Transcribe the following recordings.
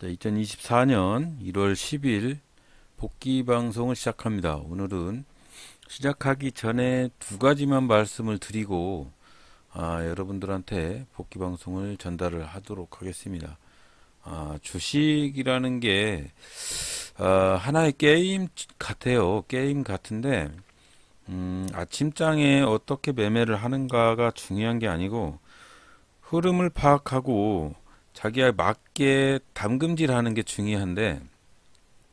2024년 1월 10일 복귀 방송을 시작합니다. 오늘은 시작하기 전에 두 가지만 말씀을 드리고 여러분들한테 복귀 방송을 전달을 하도록 하겠습니다. 주식이라는 게 하나의 게임 같아요. 게임 같은데 아침장에 어떻게 매매를 하는가가 중요한 게 아니고 흐름을 파악하고 자기에 맞게 담금질하는 게 중요한데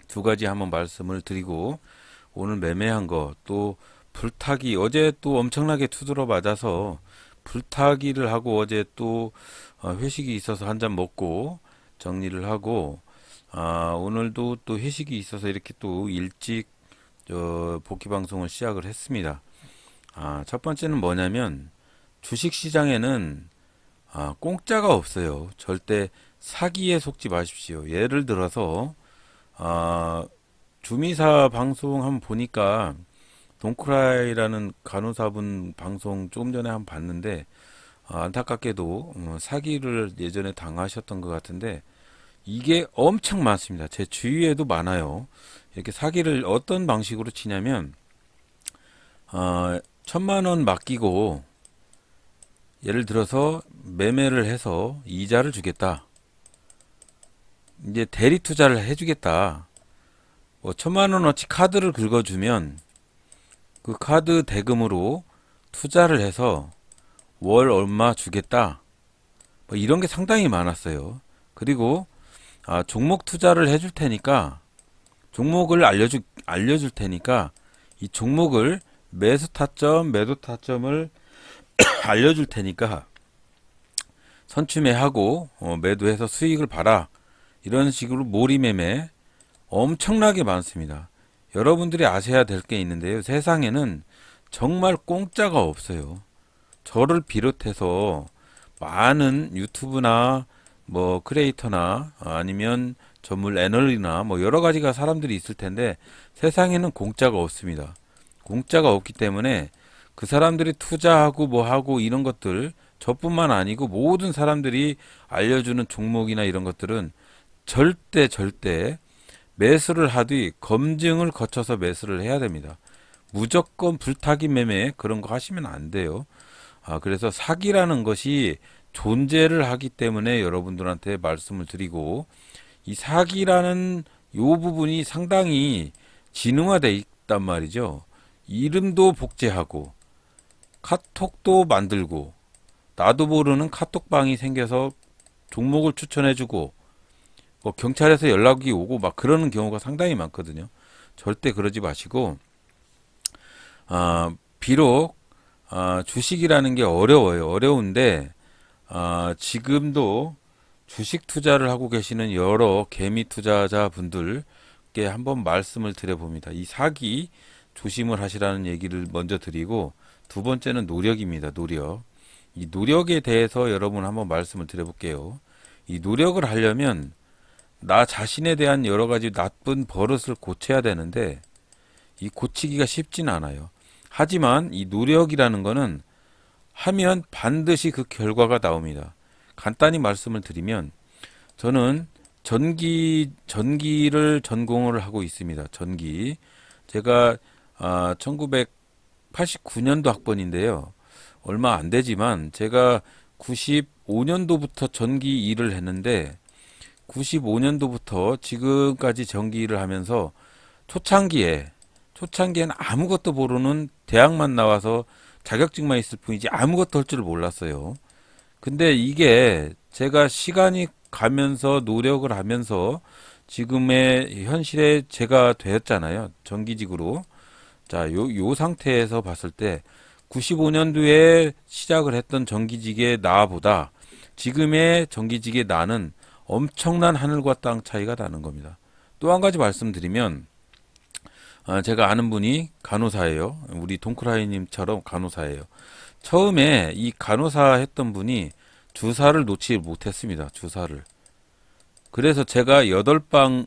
두 가지 한번 말씀을 드리고 오늘 매매한 거 또 불타기 어제 또 엄청나게 투드러 맞아서 불타기를 하고 어제 또 회식이 있어서 한 잔 먹고 정리를 하고 오늘도 또 회식이 있어서 이렇게 또 일찍 복귀 방송을 시작을 했습니다. 첫 번째는 뭐냐면 주식 시장에는 공짜가 없어요. 절대 사기에 속지 마십시오. 예를 들어서 주미사 방송 한번 보니까 동크라이라는 간호사분 방송 조금 전에 한번 봤는데 안타깝게도 사기를 예전에 당하셨던 것 같은데 이게 엄청 많습니다. 제 주위에도 많아요. 이렇게 사기를 어떤 방식으로 치냐면 1,000만 원 맡기고 예를 들어서 매매를 해서 이자를 주겠다. 이제 대리 투자를 해주겠다. 1,000만 원어치 카드를 긁어주면 그 카드 대금으로 투자를 해서 월 얼마 주겠다. 이런 게 상당히 많았어요. 그리고 종목 투자를 해줄 테니까 종목을 알려줄 테니까 이 종목을 매수 타점, 매도 타점을 알려줄 테니까 선취매하고 매도해서 수익을 봐라. 이런 식으로 몰이매매 엄청나게 많습니다. 여러분들이 아셔야 될 게 있는데요. 세상에는 정말 공짜가 없어요. 저를 비롯해서 많은 유튜브나 뭐 크리에이터나 아니면 전문 애널리나 뭐 여러 가지가 사람들이 있을 텐데 세상에는 공짜가 없습니다. 공짜가 없기 때문에 그 사람들이 투자하고 뭐 하고 이런 것들 저뿐만 아니고 모든 사람들이 알려주는 종목이나 이런 것들은 절대 매수를 하되 검증을 거쳐서 매수를 해야 됩니다. 무조건 불타기 매매 그런 거 하시면 안 돼요. 그래서 사기라는 것이 존재를 하기 때문에 여러분들한테 말씀을 드리고 이 사기라는 요 부분이 상당히 지능화되어 있단 말이죠. 이름도 복제하고 카톡도 만들고 나도 모르는 카톡방이 생겨서 종목을 추천해주고 경찰에서 연락이 오고 막 그러는 경우가 상당히 많거든요. 절대 그러지 마시고 비록 주식이라는 게 어려워요. 어려운데 지금도 주식 투자를 하고 계시는 여러 개미 투자자 분들께 한번 말씀을 드려봅니다. 이 사기 조심을 하시라는 얘기를 먼저 드리고 두 번째는 노력입니다. 노력. 이 노력에 대해서 여러분 한번 말씀을 드려볼게요. 이 노력을 하려면 나 자신에 대한 여러 가지 나쁜 버릇을 고쳐야 되는데 이 고치기가 쉽진 않아요. 하지만 이 노력이라는 거는 하면 반드시 그 결과가 나옵니다. 간단히 말씀을 드리면 저는 전기를 전공을 하고 있습니다. 전기. 제가 1989년도 학번인데요. 얼마 안 되지만 제가 95년도부터 전기 일을 했는데 95년도부터 지금까지 전기 일을 하면서 초창기에는 아무것도 모르는 대학만 나와서 자격증만 있을 뿐이지 아무것도 할 줄을 몰랐어요. 근데 이게 제가 시간이 가면서 노력을 하면서 지금의 현실에 제가 되었잖아요. 정기직으로. 자, 요 상태에서 봤을 때 95년도에 시작을 했던 정기직의 나보다 지금의 정기직의 나는 엄청난 하늘과 땅 차이가 나는 겁니다. 또 한 가지 말씀드리면 제가 아는 분이 간호사예요. 우리 동크라이님처럼 간호사예요. 처음에 이 간호사 했던 분이 주사를 놓지 못했습니다. 주사를. 그래서 제가 8방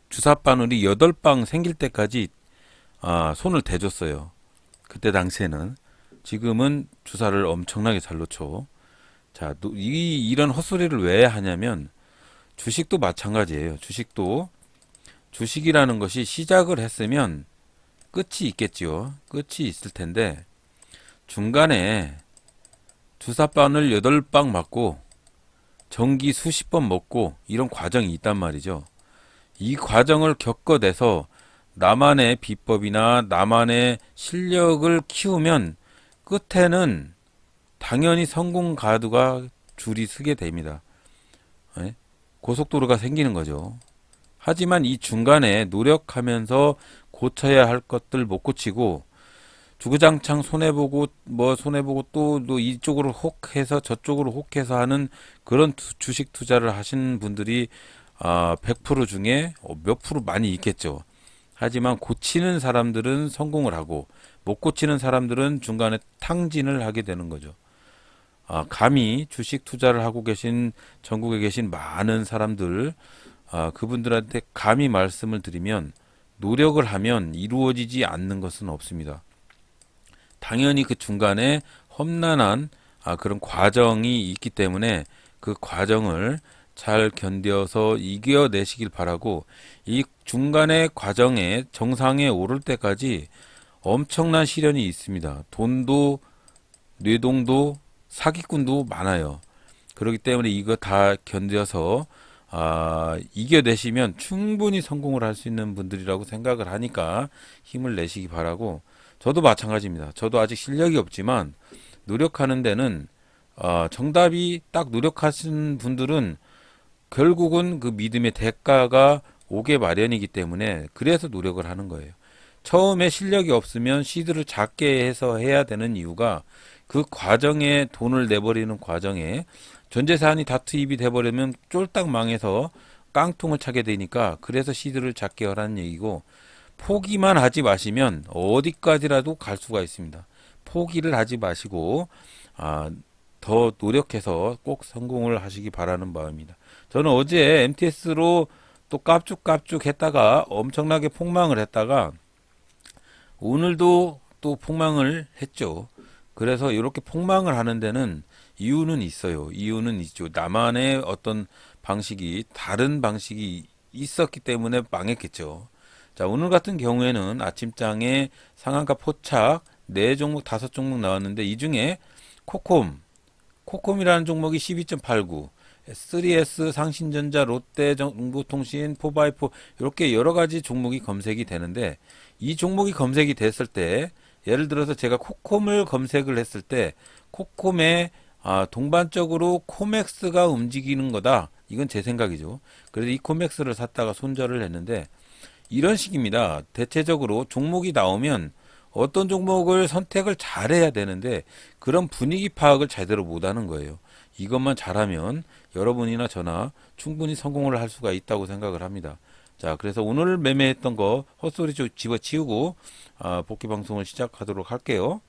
주사 바늘이 8방 생길 때까지 손을 대줬어요. 그때 당시에는. 지금은 주사를 엄청나게 잘 놓죠. 자, 이런 헛소리를 왜 하냐면 주식도 마찬가지예요. 주식이라는 것이 시작을 했으면 끝이 있겠지요. 끝이 있을 텐데 중간에 주사바늘 8방 맞고 전기 수십 번 먹고 이런 과정이 있단 말이죠. 이 과정을 겪어내서 나만의 비법이나 나만의 실력을 키우면 끝에는 당연히 성공 가두가 줄이 서게 됩니다. 예? 고속도로가 생기는 거죠. 하지만 이 중간에 노력하면서 고쳐야 할 것들 못 고치고 주구장창 손해보고 또 이쪽으로 혹해서 저쪽으로 혹해서 하는 그런 주식 투자를 하신 분들이 100% 중에 몇 프로 많이 있겠죠. 하지만 고치는 사람들은 성공을 하고 못 고치는 사람들은 중간에 탕진을 하게 되는 거죠. 감히 주식 투자를 하고 계신 전국에 계신 많은 사람들 그분들한테 감히 말씀을 드리면 노력을 하면 이루어지지 않는 것은 없습니다. 당연히 그 중간에 험난한 그런 과정이 있기 때문에 그 과정을 잘 견뎌서 이겨내시길 바라고 이 중간의 과정에 정상에 오를 때까지 엄청난 시련이 있습니다. 돈도 뇌동도 사기꾼도 많아요. 그렇기 때문에 이거 다 견뎌서 이겨내시면 충분히 성공을 할 수 있는 분들이라고 생각을 하니까 힘을 내시기 바라고 저도 마찬가지입니다. 저도 아직 실력이 없지만 노력하는 데는 정답이 딱 노력하신 분들은 결국은 그 믿음의 대가가 오게 마련이기 때문에 그래서 노력을 하는 거예요. 처음에 실력이 없으면 시드를 작게 해서 해야 되는 이유가 그 과정에 돈을 내버리는 과정에 전재산이 다 투입이 돼버리면 쫄딱 망해서 깡통을 차게 되니까 그래서 시드를 작게 하라는 얘기고 포기만 하지 마시면 어디까지라도 갈 수가 있습니다. 포기를 하지 마시고 더 노력해서 꼭 성공을 하시기 바라는 마음입니다. 저는 어제 MTS로 또 깝죽깝죽 했다가 엄청나게 폭망을 했다가 오늘도 또 폭망을 했죠. 그래서 이렇게 폭망을 하는 데는 이유는 있어요. 이유는 있죠. 나만의 어떤 방식이 다른 방식이 있었기 때문에 망했겠죠. 자, 오늘 같은 경우에는 아침장에 상한가 포착 4종목 5종목 나왔는데 이 중에 코콤이라는 종목이 12.89 3S 상신전자 롯데정보통신 4x4 이렇게 여러 가지 종목이 검색이 되는데 이 종목이 검색이 됐을 때 예를 들어서 제가 코콤을 검색을 했을 때 코콤의 동반적으로 코맥스가 움직이는 거다. 이건 제 생각이죠. 그래서 이 코맥스를 샀다가 손절을 했는데 이런 식입니다. 대체적으로 종목이 나오면 어떤 종목을 선택을 잘해야 되는데 그런 분위기 파악을 제대로 못하는 거예요. 이것만 잘하면 여러분이나 저나 충분히 성공을 할 수가 있다고 생각을 합니다. 자, 그래서 오늘 매매했던 거 헛소리 좀 집어치우고 복귀 방송을 시작하도록 할게요.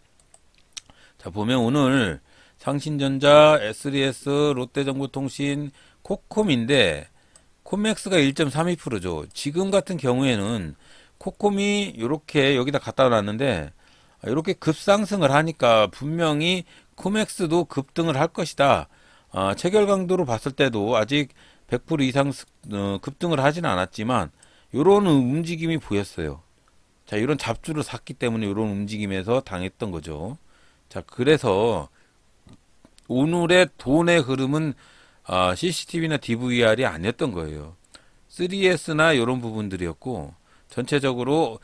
자, 보면 오늘 상신전자, S3S, 롯데정보통신, 코콤인데 코맥스가 1.32%죠. 지금 같은 경우에는 코콤이 이렇게 여기다 갖다 놨는데 이렇게 급상승을 하니까 분명히 코맥스도 급등을 할 것이다. 체결 강도로 봤을 때도 아직 100% 이상 급등을 하진 않았지만 이런 움직임이 보였어요. 자, 이런 잡주를 샀기 때문에 이런 움직임에서 당했던 거죠. 자, 그래서 오늘의 돈의 흐름은 CCTV나 DVR이 아니었던 거예요. 3S나 이런 부분들이었고 전체적으로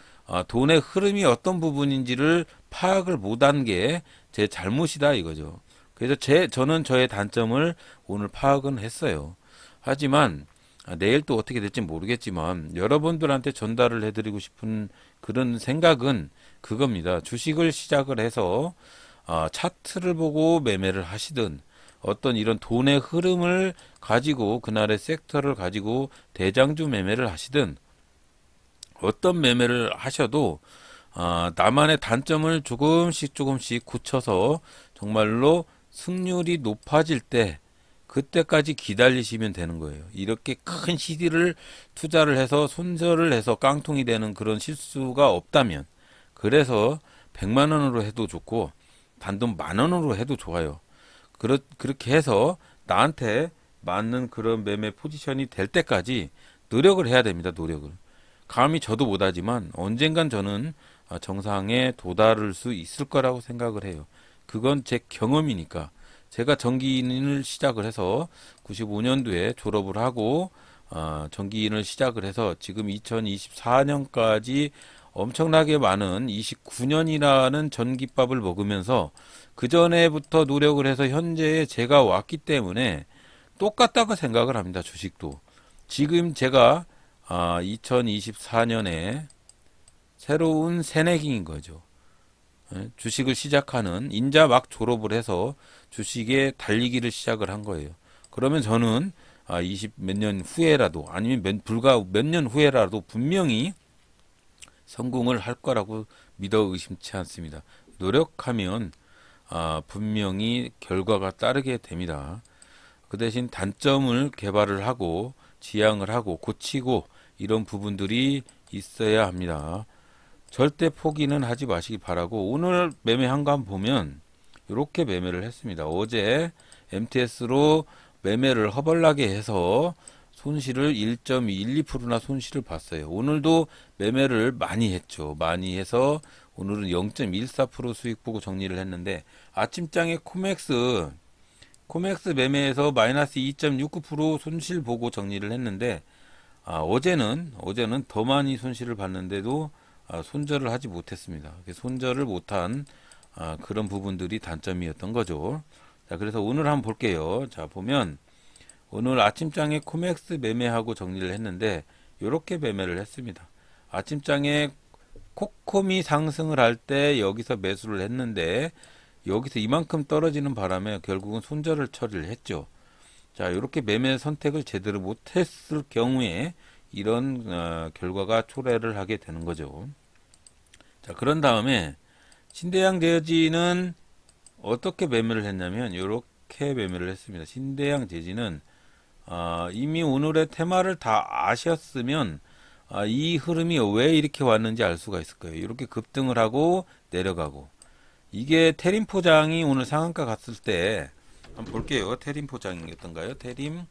돈의 흐름이 어떤 부분인지를 파악을 못한 게 제 잘못이다 이거죠. 그래서 저는 저의 단점을 오늘 파악은 했어요. 하지만 내일 또 어떻게 될지 모르겠지만 여러분들한테 전달을 해드리고 싶은 그런 생각은 그겁니다. 주식을 시작을 해서 차트를 보고 매매를 하시든 어떤 이런 돈의 흐름을 가지고 그날의 섹터를 가지고 대장주 매매를 하시든 어떤 매매를 하셔도 나만의 단점을 조금씩 굳혀서 정말로 승률이 높아질 때 그때까지 기다리시면 되는 거예요. 이렇게 큰 CD를 투자를 해서 손절을 해서 깡통이 되는 그런 실수가 없다면 그래서 100만 원으로 해도 좋고 단돈 10,000원으로 해도 좋아요. 그렇게 해서 나한테 맞는 그런 매매 포지션이 될 때까지 노력을 해야 됩니다. 노력을. 감히 저도 못하지만 언젠간 저는 정상에 도달할 수 있을 거라고 생각을 해요. 그건 제 경험이니까. 제가 전기인을 시작을 해서 95년도에 졸업을 하고 전기인을 시작을 해서 지금 2024년까지 엄청나게 많은 29년이라는 전기밥을 먹으면서 그 전에부터 노력을 해서 현재에 제가 왔기 때문에 똑같다고 생각을 합니다. 주식도. 지금 제가 2024년에 새로운 새내기인 거죠. 예, 주식을 시작하는 인자 막 졸업을 해서 주식에 달리기를 시작을 한 거예요. 그러면 저는 20 몇 년 후에라도 아니면 불과 몇 년 후에라도 분명히 성공을 할 거라고 믿어 의심치 않습니다. 노력하면 분명히 결과가 따르게 됩니다. 그 대신 단점을 개발을 하고 지양을 하고 고치고 이런 부분들이 있어야 합니다. 절대 포기는 하지 마시기 바라고 오늘 매매한 거 한번 보면 이렇게 매매를 했습니다. 어제 MTS로 매매를 허벌나게 해서 손실을 1.12%나 손실을 봤어요. 오늘도 매매를 많이 했죠. 많이 해서 오늘은 0.14% 수익 보고 정리를 했는데 아침장에 코맥스 매매에서 마이너스 2.69% 손실 보고 정리를 했는데 어제는 더 많이 손실을 봤는데도 손절을 하지 못했습니다. 손절을 못한 그런 부분들이 단점이었던 거죠. 자, 그래서 오늘 한번 볼게요. 자, 보면 오늘 아침장에 코맥스 매매하고 정리를 했는데 이렇게 매매를 했습니다. 아침장에 코콤이 상승을 할 때 여기서 매수를 했는데 여기서 이만큼 떨어지는 바람에 결국은 손절을 처리를 했죠. 자, 이렇게 매매 선택을 제대로 못했을 경우에 이런 결과가 초래를 하게 되는 거죠. 자, 그런 다음에 신대양 대지는 어떻게 매매를 했냐면 이렇게 매매를 했습니다. 신대양 대지는 이미 오늘의 테마를 다 아셨으면 이 흐름이 왜 이렇게 왔는지 알 수가 있을 거예요. 이렇게 급등을 하고 내려가고 이게 테림 포장이 오늘 상한가 갔을 때 한번 볼게요. 테림 포장이었던가요? 테림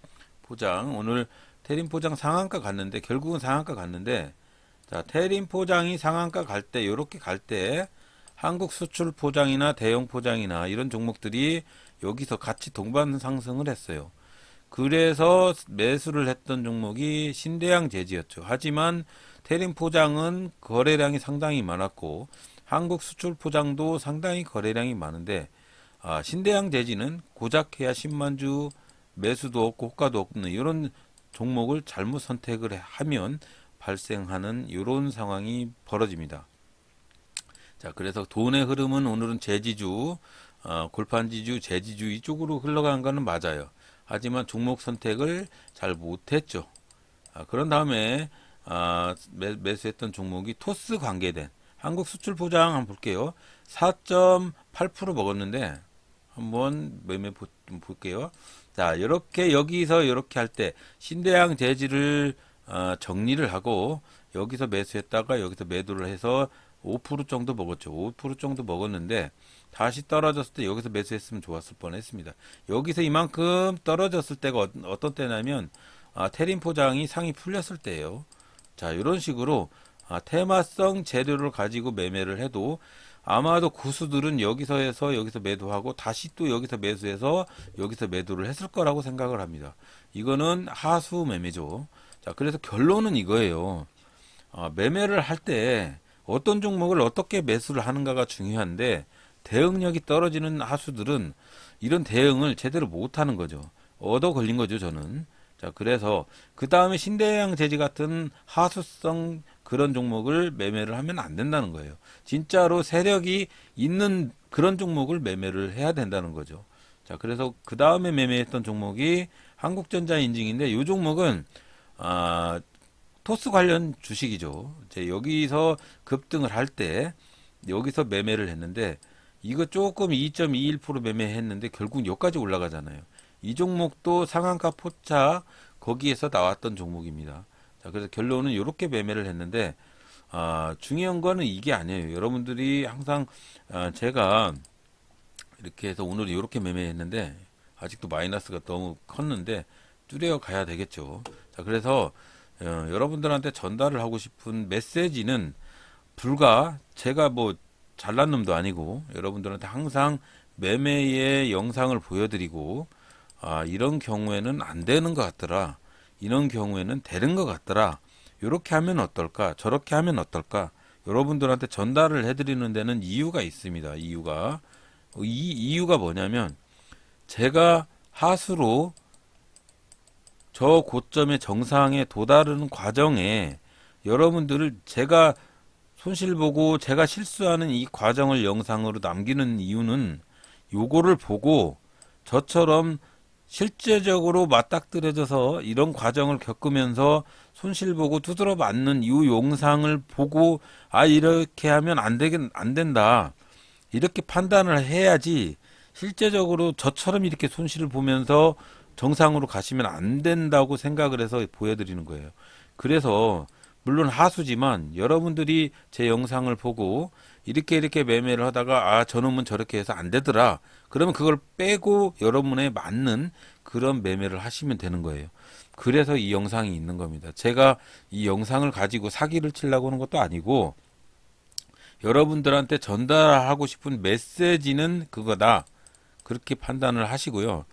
포장 오늘 테림 포장 상한가 갔는데 결국은 상한가 갔는데 자, 테림 포장이 상한가 갈 때 이렇게 갈 때 한국 수출 포장이나 대형 포장이나 이런 종목들이 여기서 같이 동반 상승을 했어요. 그래서 매수를 했던 종목이 신대양 제지였죠. 하지만 테림 포장은 거래량이 상당히 많았고 한국 수출 포장도 상당히 거래량이 많은데 신대양 제지는 고작해야 10만 주 매수도 없고 호가도 없는 이런 종목을 잘못 선택을 하면 발생하는 이런 상황이 벌어집니다. 자, 그래서 돈의 흐름은 오늘은 제지주, 골판지주, 제지주 이쪽으로 흘러간 거는 맞아요. 하지만 종목 선택을 잘 못했죠. 그런 다음에 매수했던 종목이 토스 관계된 한국 수출 포장 한번 볼게요. 4.8% 먹었는데 한번 매매 볼게요. 자, 이렇게 여기서 이렇게 할 때 신대양 재질을 정리를 하고 여기서 매수했다가 여기서 매도를 해서 5% 정도 먹었죠. 5% 정도 먹었는데 다시 떨어졌을 때 여기서 매수했으면 좋았을 뻔했습니다. 여기서 이만큼 떨어졌을 때가 어떤 때냐면 테림 포장이 상이 풀렸을 때예요. 자, 이런 식으로 테마성 재료를 가지고 매매를 해도 아마도 고수들은 여기서 해서 여기서 매도하고 다시 또 여기서 매수해서 여기서 매도를 했을 거라고 생각을 합니다. 이거는 하수 매매죠. 자, 그래서 결론은 이거예요. 매매를 할 때 어떤 종목을 어떻게 매수를 하는가가 중요한데 대응력이 떨어지는 하수들은 이런 대응을 제대로 못하는 거죠. 얻어 걸린 거죠, 저는. 자, 그래서 그 다음에 신대양 재지 같은 하수성 그런 종목을 매매를 하면 안 된다는 거예요. 진짜로 세력이 있는 그런 종목을 매매를 해야 된다는 거죠. 자, 그래서 그 다음에 매매했던 종목이 한국전자 인증인데 이 종목은 토스 관련 주식이죠. 이제 여기서 급등을 할 때 여기서 매매를 했는데 이거 조금 2.21% 매매했는데 결국 여기까지 올라가잖아요. 이 종목도 상한가 포착 거기에서 나왔던 종목입니다. 자, 그래서 결론은 이렇게 매매를 했는데 중요한 거는 이게 아니에요. 여러분들이 항상 제가 이렇게 해서 오늘 이렇게 매매했는데 아직도 마이너스가 너무 컸는데 줄여 가야 되겠죠. 자, 그래서 여러분들한테 전달을 하고 싶은 메시지는 불과 제가 뭐 잘난 놈도 아니고 여러분들한테 항상 매매의 영상을 보여드리고 이런 경우에는 안 되는 것 같더라. 이런 경우에는 되는 것 같더라. 이렇게 하면 어떨까? 저렇게 하면 어떨까? 여러분들한테 전달을 해드리는 데는 이유가 있습니다. 이 이유가 뭐냐면 제가 하수로 저 고점의 정상에 도달하는 과정에 여러분들을 제가 손실 보고 제가 실수하는 이 과정을 영상으로 남기는 이유는 요거를 보고 저처럼 실제적으로 맞닥뜨려져서 이런 과정을 겪으면서 손실 보고 두드러 맞는 이 영상을 보고 이렇게 하면 안 된다. 이렇게 판단을 해야지 실제적으로 저처럼 이렇게 손실을 보면서 정상으로 가시면 안 된다고 생각을 해서 보여드리는 거예요. 그래서 물론 하수지만 여러분들이 제 영상을 보고 이렇게 매매를 하다가 저놈은 저렇게 해서 안 되더라. 그러면 그걸 빼고 여러분에 맞는 그런 매매를 하시면 되는 거예요. 그래서 이 영상이 있는 겁니다. 제가 이 영상을 가지고 사기를 치려고 하는 것도 아니고 여러분들한테 전달하고 싶은 메시지는 그거다. 그렇게 판단을 하시고요.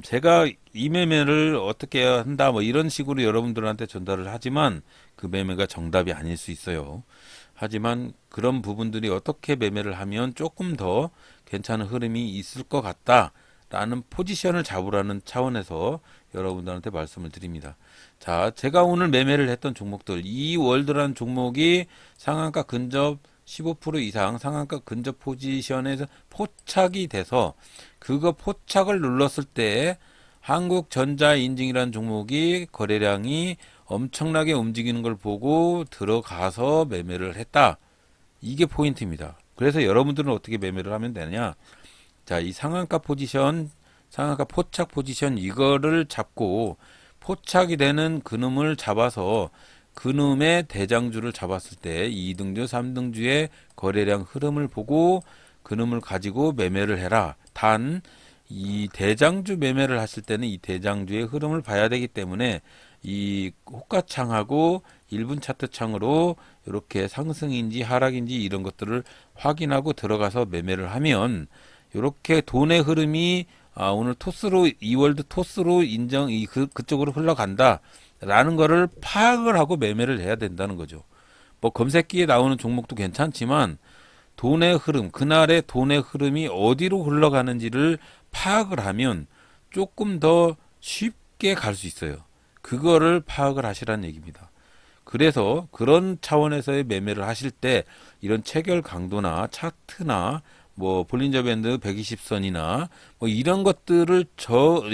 제가 이 매매를 어떻게 한다, 뭐 이런 식으로 여러분들한테 전달을 하지만 그 매매가 정답이 아닐 수 있어요. 하지만 그런 부분들이 어떻게 매매를 하면 조금 더 괜찮은 흐름이 있을 것 같다라는 포지션을 잡으라는 차원에서 여러분들한테 말씀을 드립니다. 자, 제가 오늘 매매를 했던 종목들, 이 월드라는 종목이 상한가 근접 15% 이상 상한가 근접 포지션에서 포착이 돼서 그거 포착을 눌렀을 때 한국전자인증이라는 종목이 거래량이 엄청나게 움직이는 걸 보고 들어가서 매매를 했다. 이게 포인트입니다. 그래서 여러분들은 어떻게 매매를 하면 되냐? 자, 이 상한가 포지션, 상한가 포착 포지션 이거를 잡고 포착이 되는 그놈을 잡아서 그놈의 대장주를 잡았을 때 2등주, 3등주의 거래량 흐름을 보고 그놈을 가지고 매매를 해라. 단 이 대장주 매매를 하실 때는 이 대장주의 흐름을 봐야 되기 때문에 이 호가창하고 1분 차트 창으로 이렇게 상승인지 하락인지 이런 것들을 확인하고 들어가서 매매를 하면 이렇게 돈의 흐름이 오늘 토스로 이월드 토스로 인정 그쪽으로 흘러간다 라는 거를 파악을 하고 매매를 해야 된다는 거죠. 뭐 검색기에 나오는 종목도 괜찮지만 돈의 흐름, 그날의 돈의 흐름이 어디로 흘러가는지를 파악을 하면 조금 더 쉽게 갈 수 있어요. 그거를 파악을 하시라는 얘기입니다. 그래서 그런 차원에서의 매매를 하실 때 이런 체결 강도나 차트나 뭐 볼린저 밴드 120선이나 뭐 이런 것들을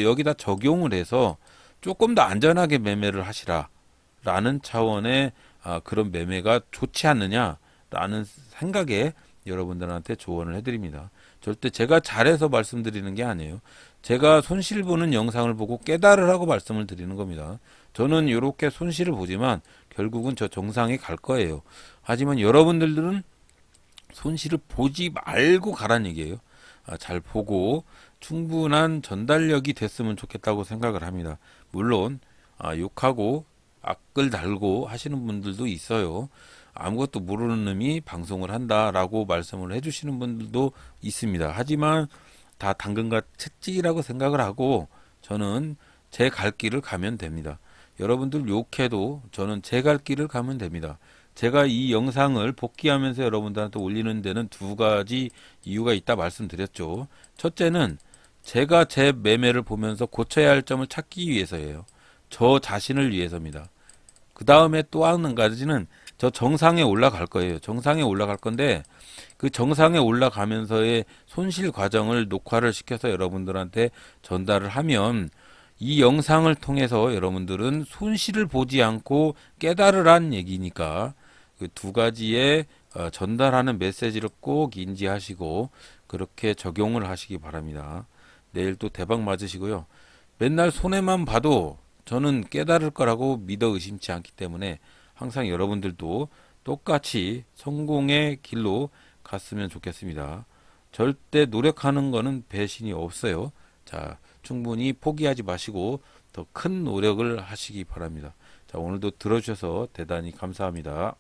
여기다 적용을 해서 조금 더 안전하게 매매를 하시라 라는 차원의 그런 매매가 좋지 않느냐라는 생각에 여러분들한테 조언을 해드립니다. 절대 제가 잘해서 말씀드리는 게 아니에요. 제가 손실 보는 영상을 보고 깨달으라고 말씀을 드리는 겁니다. 저는 이렇게 손실을 보지만 결국은 저 정상에 갈 거예요. 하지만 여러분들은 손실을 보지 말고 가란 얘기예요. 잘 보고 충분한 전달력이 됐으면 좋겠다고 생각을 합니다. 물론 욕하고 악글 달고 하시는 분들도 있어요. 아무것도 모르는 놈이 방송을 한다라고 말씀을 해주시는 분들도 있습니다. 하지만 다 당근과 채찍이라고 생각을 하고 저는 제 갈 길을 가면 됩니다. 여러분들 욕해도 저는 제 갈 길을 가면 됩니다. 제가 이 영상을 복귀하면서 여러분들한테 올리는 데는 두 가지 이유가 있다 말씀드렸죠. 첫째는 제가 제 매매를 보면서 고쳐야 할 점을 찾기 위해서예요. 저 자신을 위해서입니다. 그 다음에 또 한 가지는 저 정상에 올라갈 거예요. 정상에 올라갈 건데 그 정상에 올라가면서의 손실 과정을 녹화를 시켜서 여러분들한테 전달을 하면 이 영상을 통해서 여러분들은 손실을 보지 않고 깨달으란 얘기니까 그 두 가지의 전달하는 메시지를 꼭 인지하시고 그렇게 적용을 하시기 바랍니다. 내일 또 대박 맞으시고요. 맨날 손해만 봐도 저는 깨달을 거라고 믿어 의심치 않기 때문에 항상 여러분들도 똑같이 성공의 길로 갔으면 좋겠습니다. 절대 노력하는 거는 배신이 없어요. 자, 충분히 포기하지 마시고 더 큰 노력을 하시기 바랍니다. 자, 오늘도 들어주셔서 대단히 감사합니다.